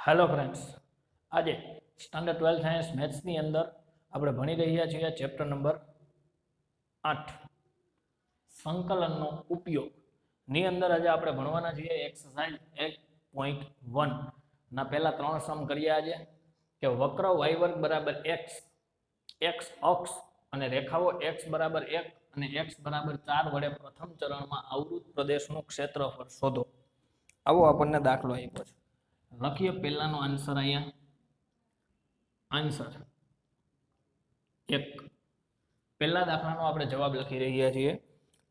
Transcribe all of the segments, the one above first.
Hello friends, આજે standard 12 science મેથ્સની અંદર આપણે ભણી રહ્યા છીએ ચેપ્ટર નંબર 8 સંકલનનો ઉપયોગ ની અંદર આજે આપણે ભણવાના છીએ એક્સરસાઇઝ 1.1 ના પહેલા 3 સમ કર્યા છે કે વક્ર y વર્ગ બરાબર x, x અક્ષ અને રેખાઓ x બરાબર 1 અને x બરાબર 4 વડે પ્રથમ ચરણમાં આવૃત પ્રદેશનું ક્ષેત્રફળ શોધો. આવો આપણને દાખલો આપ્યો છે. લખીએ પહેલાનો આન્સર. અહીંયા આન્સર 1. પહેલા દાખલાનો આપણે જવાબ લખી રહ્યા છીએ,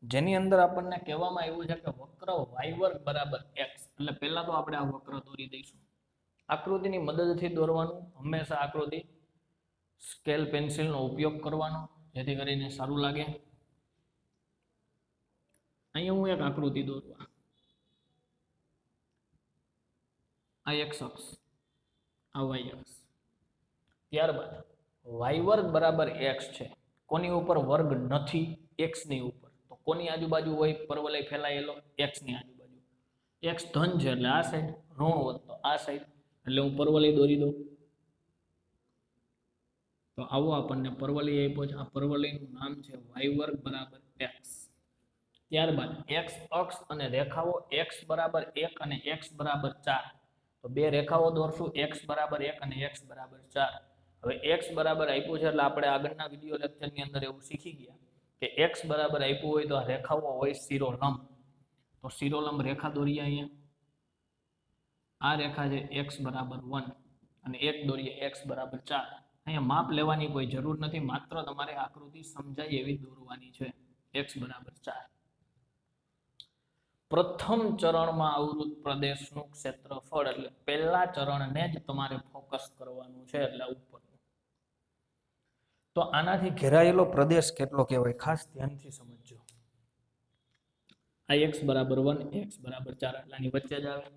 જેની અંદર આપણને કહેવામાં આવ્યું છે કે વક્ર y વર્ગ બરાબર x. એટલે પહેલા તો આપણે આ વક્ર દોરી દઈશું. આકૃતિની મદદથી દોરવાનું. હંમેશા આકૃતિ સ્કેલ પેન્સિલનો ઉપયોગ કરવાનો, જેથી કરીને સારું લાગે. અહીંયા હું એક આકૃતિ દોરવા. આ x અક્ષ, આ y અક્ષ. ત્યારબાદ y વર્ગ બરાબર x છે. કોની ઉપર વર્ગ નથી? x ની ઉપર. તો કોની આજુબાજુ હોય પરવલય ફેલાયેલો? x ની આજુબાજુ. x ધન છે એટલે આ સાઈડ, ઋણ હોત તો આ સાઈડ. એટલે હું પરવલય દોરી દઉં. તો આવો આપણને પરવલય આપ્યો છે. આ પરવલયનું નામ છે y વર્ગ બરાબર x. ત્યારબાદ x અક્ષ અને રેખાઓ x બરાબર 1 અને x બરાબર 4. તો બે રેખાઓ દોરશું, x બરાબર 1 અને x બરાબર 4. હવે x બરાબર આપ્યું છે એટલે આપણે આગળના વિડિયો લેક્ચરની અંદર એવું શીખી ગયા કે x બરાબર આપ્યું હોય તો આ રેખાઓ હોય શિરોલંબ. તો શિરોલંબ રેખા દોરીએ. અહીંયા આ રેખા છે x બરાબર 1 અને એક દોરીએ x બરાબર 4. અહીંયા માપ લેવાની કોઈ જરૂર નથી, માત્ર તમારે આકૃતિ સમજાય એવી દોરવાની છે. x બરાબર 4. પ્રથમ ચરણમાં આવૃત પ્રદેશનું ક્ષેત્રફળ, એટલે પહેલા ચરણને જ તમારે ફોકસ કરવાનું છે, એટલે ઉપર. તો આનાથી ઘેરાયેલો પ્રદેશ કેટલો કહેવાય? ખાસ ધ્યાનથી સમજજો. આ x બરાબર 1, x બરાબર 4 એટલે આની વચ્ચે જ આવે.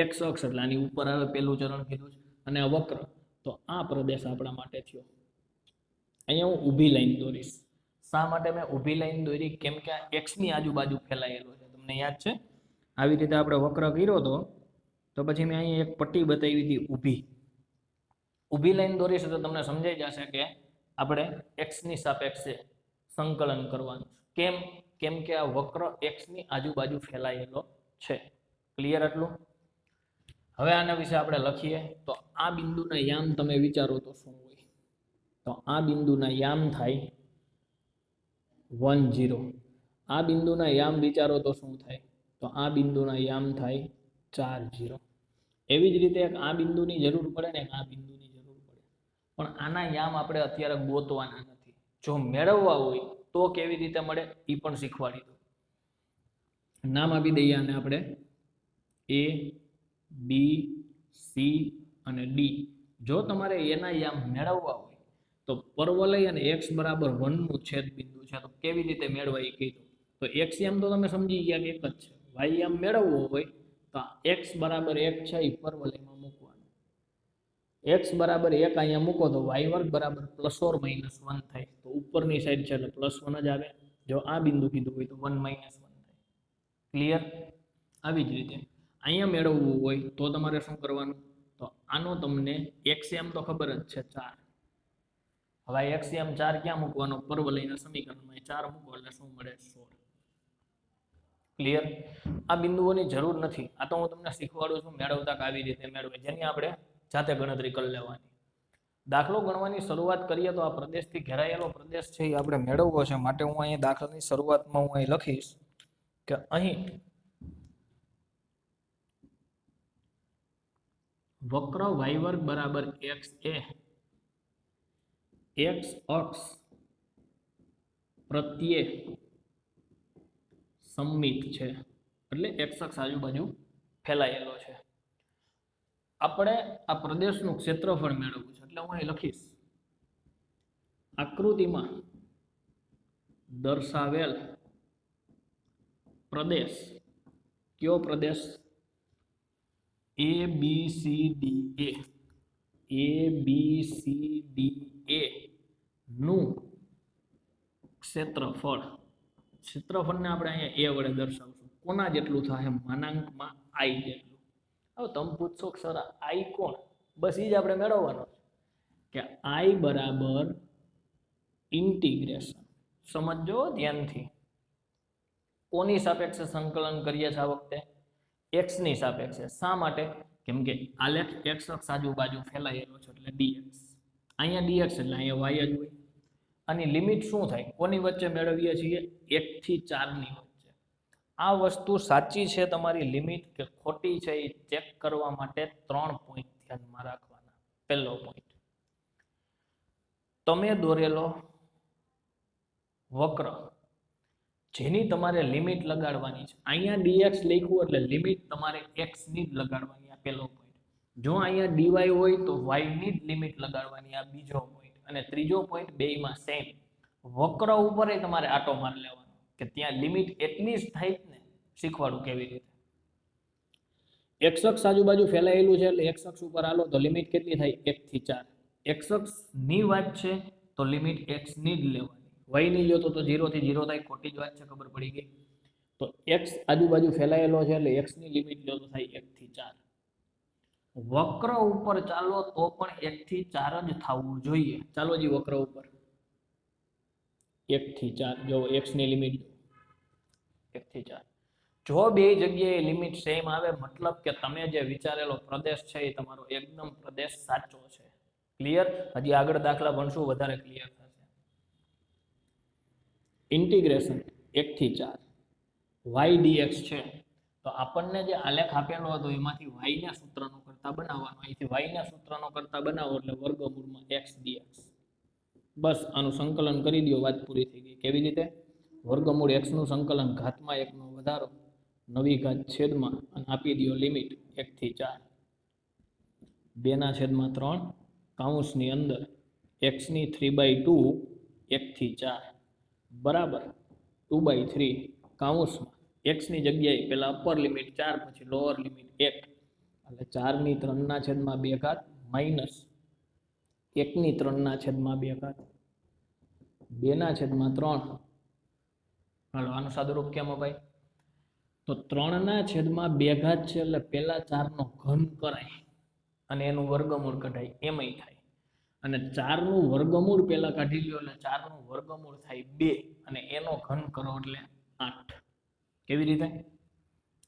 x અક્ષ એટલે આની ઉપર આવે, પહેલું ચરણ કીધું છે. અને આ વક્ર, તો આ પ્રદેશ આપણા માટે થયો. અહીંયા હું ઊભી લાઈન દોરીશ. શા માટે મેં ઊભી લાઈન દોરી? કેમ કે આ x ની આજુબાજુ ફેલાયેલો છે. તમને યાદ છે આવી રીતે આપણે વક્ર કર્યો તો પછી મેં અહીંયા એક પટ્ટી બતાવી હતી ઊભી. ઊભી લાઈન દોરીશું તો તમને સમજાઈ જશે કે આપણે x ની સાપેક્ષે સંકલન કરવાનું. કેમ કે આ વક્ર x ની આજુબાજુ ફેલાયેલો છે. ક્લિયર આટલું? હવે આના વિશે આપણે લખીએ. તો આ બિંદુના યામ તમે વિચારો તો શું હોય? તો આ બિંદુના યામ થાય 1 0. આ બિંદુના યામ વિચારો તો શું થાય? તો આ બિંદુના યામ થાય 4 0. એવી જ રીતે એક આ બિંદુની જરૂર પડે ને એક આ બિંદુની જરૂર પડે. પણ આના યામ આપણે અત્યારે ગોતવાના નથી. જો મેળવવા હોય તો કેવી રીતે મળે એ પણ શીખવાડી દો. નામ આપી દઈએ આને આપણે A, B, C અને D. જો તમારે એના યામ મેળવવા હોય તો પરવલય અને x બરાબર 1 નું છેદ બિંદુ છે. તો કેવી રીતે મેળવાય એ કીધું. તો x યામ તો તમે સમજી ગયા કે એક જ છે. y યામ મેળવવો હોય તો x બરાબર 1 છે એ પરવલયમાં મૂકવાનું. x બરાબર 1 અહીંયા મૂકો તો y વર્ગ બરાબર ±1 થાય. તો ઉપરની સાઈડ છે એટલે +1 જ આવે. જો આ બિંદુ કીધું હોય તો 1 - 1 થાય. ક્લિયર? આવી જ રીતે અહીંયા મેળવવું હોય તો તમારે શું કરવાનું? તો આનો તમને x યામ તો ખબર જ છે 4. હવે x યામ 4 ક્યાં મૂકવાનો? પરવલયના સમીકરણમાં 4 મૂકો એટલે શું મળે? 16. ક્લિયર? આ બિંદુઓની જરૂર નથી. આ તો હું તમને શીખવાડું છું મેળવતા આવી રીતે મેળવે, જેની આપણે જાતે ગણતરી કરી લેવાની. દાખલો ગણવાની શરૂઆત કરીએ તો આ પ્રદેશથી ઘેરાયેલો પ્રદેશ છે એ આપણે મેળવવો છે. માટે હું અહીં દાખલાની શરૂઆતમાં હું અહીં લખીશ કે અહીં વક્ર y વર્ગ બરાબર x એ x અક્ષ પ્રત્યે સમમિત છે. એટલે x અક્ષ આજુબાજુ ફેલાયેલો છે. આપણે આ પ્રદેશનું ક્ષેત્રફળ મેળવવું છે. એટલે હું અહીં લખીશ આકૃતિમાં દર્શાવેલ પ્રદેશ. કયો પ્રદેશ? A B C D A. A B C D A નું ક્ષેત્રફળ. ક્ષેત્રફળને આપણે અહીંયા a વડે દર્શાવશું. કોના જેટલું થાય? માનાંકમાં I જેટલું. હવે તમે પૂછશો કે સર આઈ કોણ? બસ એ જ આપણે મેળવવાનો કે આઈ બરાબર ઇન્ટિગ્રેશન. સમજો ધ્યાનથી. કોની સાપેક્ષે સંકલન કરીએ છીએ આ વખતે? x ની સાપેક્ષે. શા માટે? કેમ કે આલેખ x અક્ષ આજુબાજુ ફેલાયેલો છે એટલે dx. અહીંયા dx એટલે અહીંયા y જ હોય. આની લિમિટ શું થાય? કોની વચ્ચે મેળવીએ છીએ? 1 થી 4 ની વચ્ચે. આ વસ્તુ સાચી છે તમારી લિમિટ કે ખોટી છે એ ચેક કરવા માટે 3 પોઈન્ટ ધ્યાનમાં રાખવાના. પહેલો પોઈન્ટ, તમે દોરેલો વક્ર જેની તમારે લિમિટ લગાડવાની છે. અહીંયા dx લખ્યું એટલે લિમિટ તમારે x ની જ લગાડવાની. આ પહેલો પોઈન્ટ. જો અહીંયા dy હોય તો y ની જ લિમિટ લગાડવાની. આ બીજો પોઈન્ટ. અને ત્રીજો પોઈન્ટ બેયમાં સેમ. વક્ર ઉપર તમારે આટો માર લેવાનો કે ત્યાં લિમિટ એટલી જ થાય ને. શીખવાડું કેવી રીતે. x અક્ષ આજુબાજુ ફેલાયેલું છે એટલે x અક્ષ ઉપર હાલો તો લિમિટ કેટલી થાય? 1 થી 4. x અક્ષ ની વાત છે તો લિમિટ x ની જ લેવાની. y ની લ્યો તો 0 થી 0 થાય. ખોટી જ વાત છે, ખબર પડી ગઈ. તો x આજુબાજુ ફેલાયેલો છે એટલે x ની લિમિટ લ્યો તો થાય 1 થી 4. વક્ર ઉપર ચાલો તો પણ 1 થી 4 જ થવું જોઈએ. ચાલો જી વક્ર ઉપર 1 થી 4 જો x ની લિમિટ 1 થી 4. જો બે જગ્યાએ લિમિટ સેમ આવે મતલબ કે તમે જે વિચારેલો પ્રદેશ છે એ તમારો એકદમ પ્રદેશ સાચો છે. ક્લિયર? હજી આગળ દાખલા ભણશું વધારે ક્લિયર થશે. ઇન્ટિગ્રેશન 1 થી 4 y dx છે તો આપણને જે આલેખ આપેલો હતો એમાંથી y ના સૂત્રનો કરતા બનાવવાનો. અહીંથી y ના સૂત્રનો કરતા બનાવો એટલે વર્ગમૂળમાં x dx. બસ આનું સંકલન કરી દો, વાત પૂરી થઈ ગઈ. કેવી રીતે? વર્ગમૂળ x નું સંકલન ઘાતમાં 1 નો વધારો નવી ઘાત છેદમાં અને આપી દો લિમિટ 1 થી 4. 2/3 કૌંસની અંદર x ની 3/2 1 થી 4 બરાબર 2/3 કૌંસમાં x ની જગ્યાએ પેલા અપર લિમિટ 4 પછી લોઅર લિમિટ 1 એટલે 4/3 માઇનસ 1/3 2/3. હાલો આનું સાદુરૂપ કેમ અપાય? તો 3/2 છે એટલે પેલા 4 નો ઘન કરાય અને એનું વર્ગમૂળ કઢાય એમય થાય. અને 4 નું વર્ગમૂળ પેલા કાઢી લ્યો એટલે 4 નું વર્ગમૂળ થાય 2 અને એનો ઘન કરો એટલે 8. કેવી રીતે?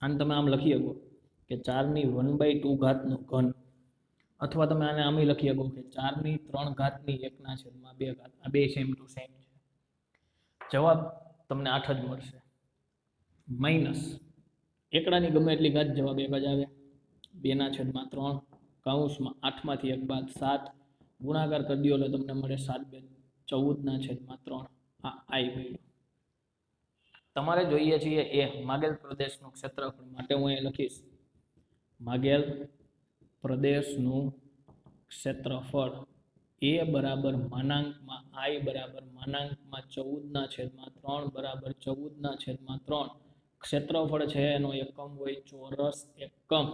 આને તમે આમ લખી શકો કે 4 ની 1/2 ઘાતનો ઘન, અથવા તમે આને આમ લખી શકો કે 4 ની 3 ઘાતની 1/2 ઘાત. આ બે સેમ ટુ સેમ છે. જવાબ તમને 8 જ મળશે. માઇનસ એકડાની ગમે એટલી ઘાત, જવાબ 1 જ આવે. 2/3 કૌંસમાં 8 માંથી 1 બાદ 7 ગુણાકાર કરી દો એટલે તમને મળે 7/14/3. આ આઈ મળ્યું. તમારે જોઈએ છીએ એ માગેલ પ્રદેશનું ક્ષેત્રફળ માટે હું અહીં લખીશ માગેલ પ્રદેશનું ક્ષેત્રફળ એ બરાબર માનાંકમાં આઈ બરાબર માનાંકમાં 14/3 બરાબર 14/3. ક્ષેત્રફળ છે એનો એકમ હોય ચોરસ એકમ.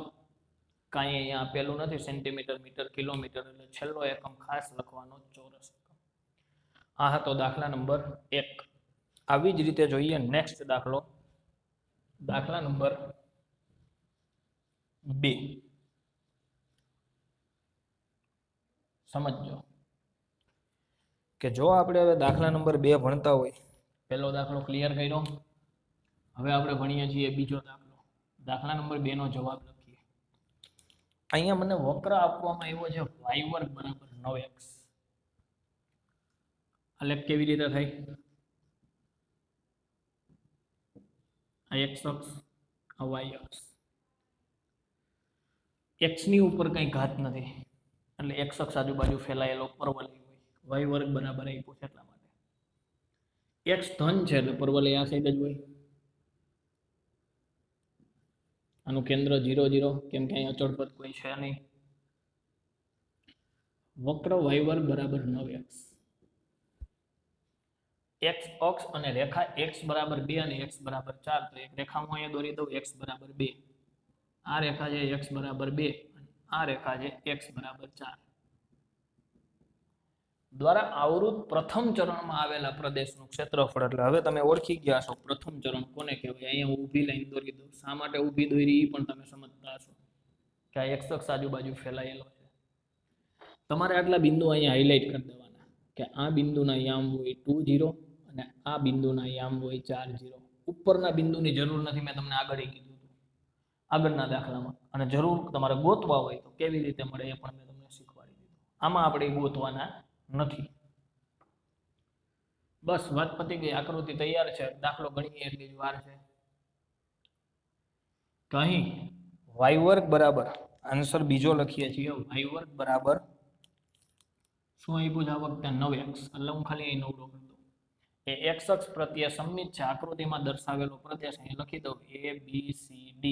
કાંઈ અહીંયા આપેલું નથી સેન્ટીમીટર, મીટર, કિલોમીટર, એટલે છેલ્લો એકમ ખાસ લખવાનો ચોરસ એકમ. આ હતો દાખલા નંબર 1. આવી જ રીતે જોઈએ નેક્સ્ટ દાખલો, દાખલા નંબર 2. સમજો કે જો આપણે હવે દાખલા નંબર 2 ભણતા હોય, પહેલો દાખલો ક્લિયર કર્યો, હવે આપણે ભણીએ છીએ બીજો દાખલો. દાખલા નંબર 2 નો જવાબ લખીએ. અહીંયા મને વક્ર આપવામાં આવ્યો છે y વર્ગ બરાબર 9x. આલેખ કેવી રીતે થાય? આ x અક્ષ, આ y અક્ષ. x ની ઉપર કઈ ઘાત નથી એટલે x અક્ષ આજુબાજુ ફેલાયેલો પરવલય હોય. y વર્ગ બરાબર આપ્યો છે એટલા માટે. x ધન છે એટલે પરવલય આ સાઈડ જ હોય. આનું કેન્દ્ર 0 0 કેમ કે અહીંયા અચળ પદ કોઈ છે નહીં. વક્ર y વર્ગ બરાબર 9x. x અક્ષ અને રેખા x બરાબર 2 અને x બરાબર 4. તો એક રેખા હું અહીંયા દોરી દઉં x બરાબર 2. આ રેખા છે x બરાબર 2 અને આ રેખા છે x બરાબર 4 દ્વારા આવૃત પ્રથમ ચરણમાં આવેલા પ્રદેશનું ક્ષેત્રફળ. એટલે હવે તમે ઓળખી ગયા છો પ્રથમ ચરણ કોને કહેવાય. અહીંયા હું ઊભી લાઈન દોરી દઉં. શા માટે ઊભી દોરી પણ તમે સમજતા હશો. કે આ x અક્ષ આજુબાજુ ફેલાયેલો છે. તમારે આટલા બિંદુ અહીંયા હાઇલાઇટ કરી દેવાના કે આ બિંદુના યામ હોય 2 0 અને આ બિંદુના યામ હોય 4 0. ઉપરના બિંદુની જરૂર નથી, મેં તમને આગળ કીધું હતું આગળના દાખલામાં. અને જરૂર તમારે ગોતવા હોય તો કેવી રીતે મળે એ પણ મેં તમને શીખવાડી દીધું. આમાં આપણે ગોતવાના નથી. બસ વાત પતી ગઈ. આકૃતિ તૈયાર છે. દાખલો ગણીએ એટલી જ વાર છે. તો અહીં y વર્ગ બરાબર આન્સર બીજો લખીએ છીએ. y વર્ગ બરાબર શું આપ્યું છે આ વખતે 9x. એટલે હું ખાલી અહીં 9 લખી દઉં. એ x અક્ષ પ્રત્યે સમમિત છે. આકૃતિમાં દર્શાવેલો પ્રદેશ અહીં લખી દઉં a b c d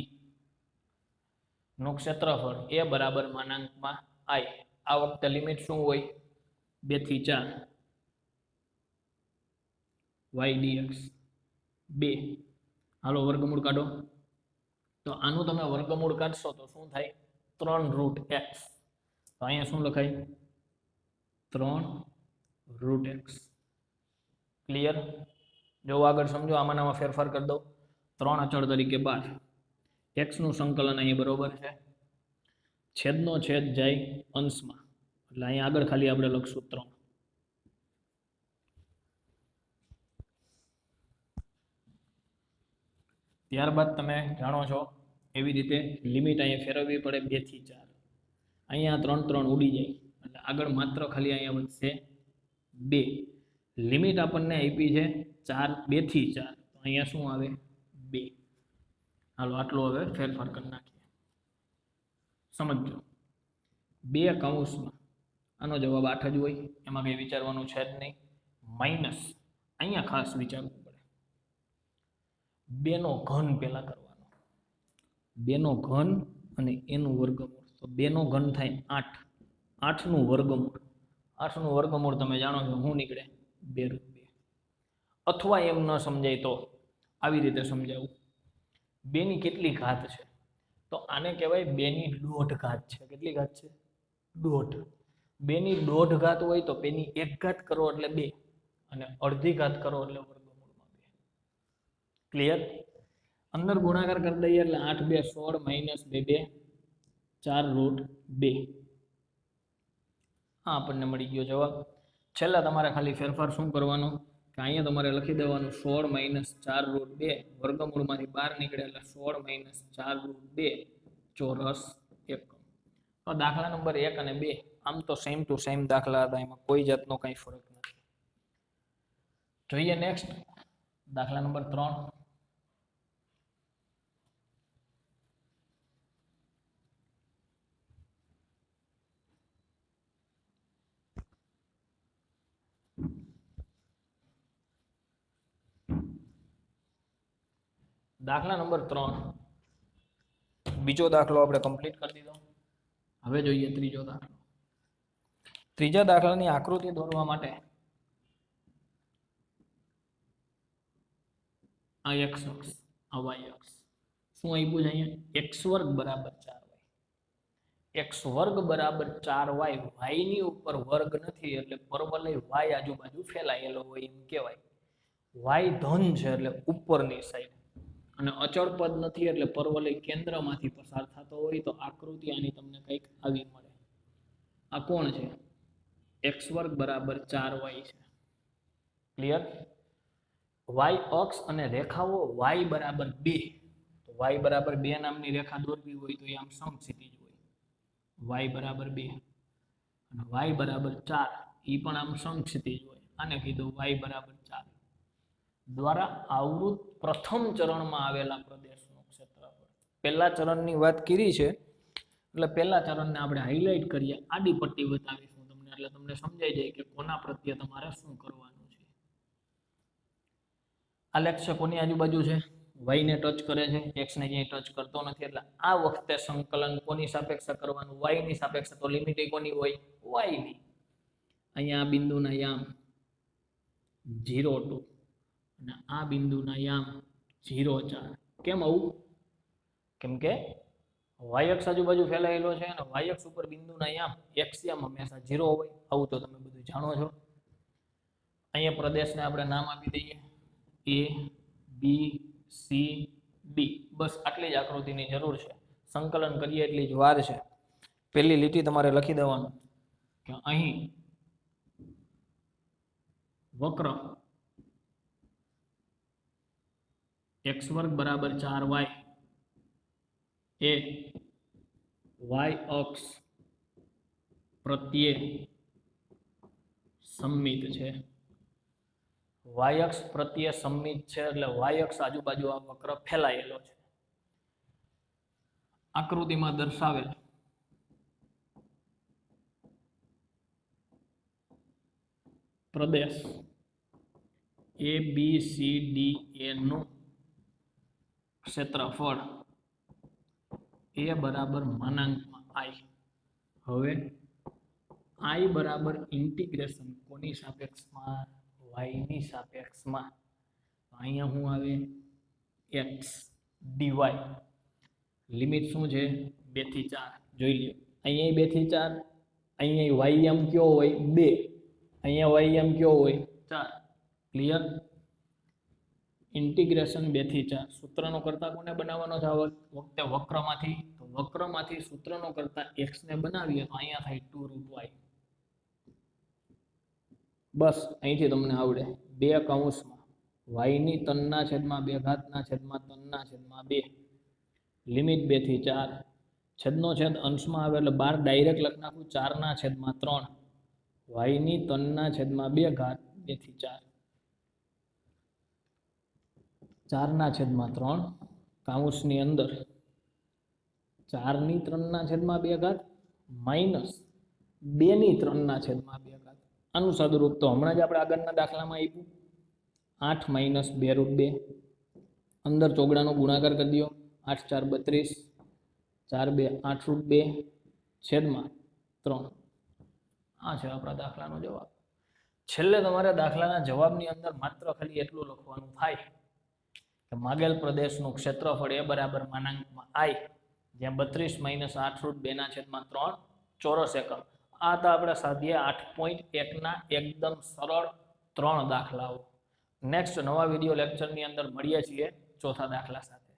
નું ક્ષેત્રફળ a બરાબર માનાંકમાં i. આ વખતે લિમિટ શું હોય? 2 થી 4 y dx 2. હાલો વર્ગમૂળ કાઢો. તો આનું તમે વર્ગમૂળ કાઢશો તો શું થાય? 3√x. તો અહીંયા શું લખાય? 3√x. ક્લિયર? જો આગળ સમજો. આમાં ફેરફાર કરી દો. 3 અચળ તરીકે 12. x નું સંકલન અહીં બરોબર છે. છેદનો છેદ જાય અંશમાં, એટલે અહીંયા આગળ ખાલી આપણે લખશું 3. ત્યારબાદ તમે જાણો છો એવી રીતે લિમિટ અહીંયા ફેરવવી પડે 2 થી 4. અહીંયા 3 3 ઉડી જાય એટલે આગળ માત્ર ખાલી અહીંયા વધશે 2. લિમિટ આપણને આપી છે 2 થી 4. તો અહીંયા શું આવે? 2. હાલો આટલો હવે ફેરફાર કરી નાખીએ. સમજો. 2 કૌંસમાં આનો જવાબ 8 જ હોય, એમાં કંઈ વિચારવાનું છે જ નહીં. માઇનસ અહીંયા ખાસ વિચારવું પડે. 2 નો ઘન પહેલા કરવાનો. 2 નો ઘન અને એનું વર્ગમૂળ. તો 2 નો ઘન થાય 8. 8 નું વર્ગમૂળ. 8 નું વર્ગમૂળ તમે જાણો છો શું નીકળે? 2√2. અથવા એમ ન સમજાય તો આવી રીતે સમજાવું. 2 ની કેટલી ઘાત છે? તો આને કહેવાય 2 ની 1/2 ઘાત છે. કેટલી ઘાત છે? 1/2. 2 ની 1/2 ઘાત હોય તો 2 ની 1 ઘાત કરો એટલે 2 અને અડધી ઘાત કરો એટલે વર્ગમૂળમાં 2. ક્લિયર? અંદર ગુણાકાર કરી દઈએ એટલે 8 2 16 માઇનસ 2 2 4√2. હા આપણને મળી ગયો જવાબ. છેલ્લા તમારે ખાલી ફેરફાર શું કરવાનો કે અહીંયા તમારે લખી દેવાનું 16 - 4√2 વર્ગમૂળમાંથી બહાર નીકળે એટલે 16 - 4√2 ચોરસ એકમ. તો દાખલા નંબર 1 અને 2 આમ તો સેમ ટુ સેમ દાખલા હતા, એમાં કોઈ જાતનો કંઈ ફરક નથી. જોઈએ નેક્સ્ટ દાખલા નંબર 3. દાખલા નંબર 3 બીજો દાખલો આપણે કમ્પ્લીટ કરી દીધો. હવે જોઈએ ત્રીજો દાખલો. ત્રીજા દાખલાની આકૃતિ દોરવા માટે આ x અક્ષ, આ y અક્ષ શું આપ્યું છે અહીંયા? x વર્ગ બરાબર 4y. x વર્ગ બરાબર 4y. y ની ઉપર વર્ગ નથી એટલે પરવલય y આજુબાજુ ફેલાયેલો હોય એમ કહેવાય. y ધન છે એટલે ઉપરની સાઈડ અને અચળ પદ નથી એટલે પરવલય કેન્દ્રમાંથી પસાર થતો હોય. તો આકૃતિ આની તમને કંઈક આવી મળે. આ કોણ છે? x વર્ગ બરાબર 4y છે. ક્લિયર? y અક્ષ અને રેખાઓ y બરાબર 2. તો y બરાબર 2 નામની રેખા દોરવી હોય તો એ આમ સમક્ષિતિજ હોય. y બરાબર 2 અને y બરાબર 4 એ પણ આમ સમક્ષિતિજ હોય. આને કીધું y બરાબર 4 દ્વારા આવૃત પ્રથમ ચરણમાં આવેલા પ્રદેશનું ક્ષેત્રફળ. પહેલા ચરણની વાત કરી છે એટલે પહેલા ચરણને આપણે હાઇલાઇટ કરીએ, આડી પટ્ટી બતાવીશું તમને એટલે તમને સમજાઈ જાય કે કોના પ્રત્યે તમારે શું કરવાનું છે. આ લક્ષ્ય કોની આજુબાજુ છે? y ને ટચ કરે છે, x ને ક્યાંય ટચ કરતો નથી એટલે આ વખતે સંકલન કોની સાપેક્ષે કરવાનું? y ની સાપેક્ષે. તો લિમિટ કોની હોય? y ની. અહીંયા આ બિંદુના યામ 0 2 અને આ બિંદુના યામ 0 4. કેમ આવું? કેમ કે y અક્ષ આજુબાજુ ફેલાયેલો છે અને y અક્ષ ઉપર બિંદુના યામ x યામ હંમેશા 0 હોય. આવું તો તમે બધું જાણો છો. અહીંયા પ્રદેશને આપણે નામ આપી દઈએ a b c d. બસ આટલી જ આકૃતિની જરૂર છે. સંકલન કરીએ એટલી જ વાર છે. પહેલી લીટી તમારે લખી દેવાનું કે અહીં વક્ર x વર્ગ બરાબર 4y એ y અક્ષ પ્રત્યે સમમિત છે. y અક્ષ પ્રત્યે સમમિત છે એટલે y અક્ષ આજુબાજુ આ વક્ર ફેલાયેલો છે. આકૃતિમાં દર્શાવેલ પ્રદેશ એ બી સી ડી એ નું ક્ષેત્રફળ એ બરાબર માનાંકમાં i. હવે i બરાબર ઇન્ટિગ્રેશન કોની સાપેક્ષમાં? y ની સાપેક્ષમાં. અહીંયા શું આવે? x dy. લિમિટ શું છે? 2 થી 4. જોઈ લ્યો. અહીંયા 2 થી 4, અહીંયા y એમ કયો હોય 2, અહીંયા y એમ કયો હોય 4. ક્લિયર? ઇન્ટિગ્રેશન 2 થી 4. સૂત્રનો કરતા કોને બનાવવાનો છે આ વખતે? વક્રમાંથી. તો વક્રમાંથી સૂત્રનો કરતા x ને બનાવીએ તો અહીંયા થાય 2√y. બસ અહીંથી તમને આવડે. 2 કૌંસમાં y ની 3/2 લિમિટ 2 થી 4. છેદનો છેદ અંશમાં આવે એટલે 12 ડાયરેક્ટ લખ નાખું 4/3. y ની 3/2 2 થી 4. 4/3 કૌંસની અંદર 4/3/2 માઇનસ 2/3/2. આનું સાદુરૂપ તો હમણાં જ આપણે આગળના દાખલામાં આપ્યું. 8 - 2√2. અંદર ચોગડાનો ગુણાકાર કરી દો. 8 × 4 = 32, 4 × 2 = 8√2 છેદમાં 3. આ છે આપણા દાખલાનો જવાબ. છેલ્લે તમારે દાખલાના જવાબની અંદર માત્ર ખાલી એટલું લખવાનું થાય કે માગેલ પ્રદેશનું ક્ષેત્રફળ એ બરાબર માનાંકમાં i, જ્યાં 32 - 8√2/3 ચોરસ એકમ. આ તો આપણે સાધ્યા 8.1 એકદમ સરળ 3 દાખલાઓ. નેક્સ્ટ નવા વિડીયો લેક્ચરની અંદર મળીએ છીએ ચોથા દાખલા સાથે.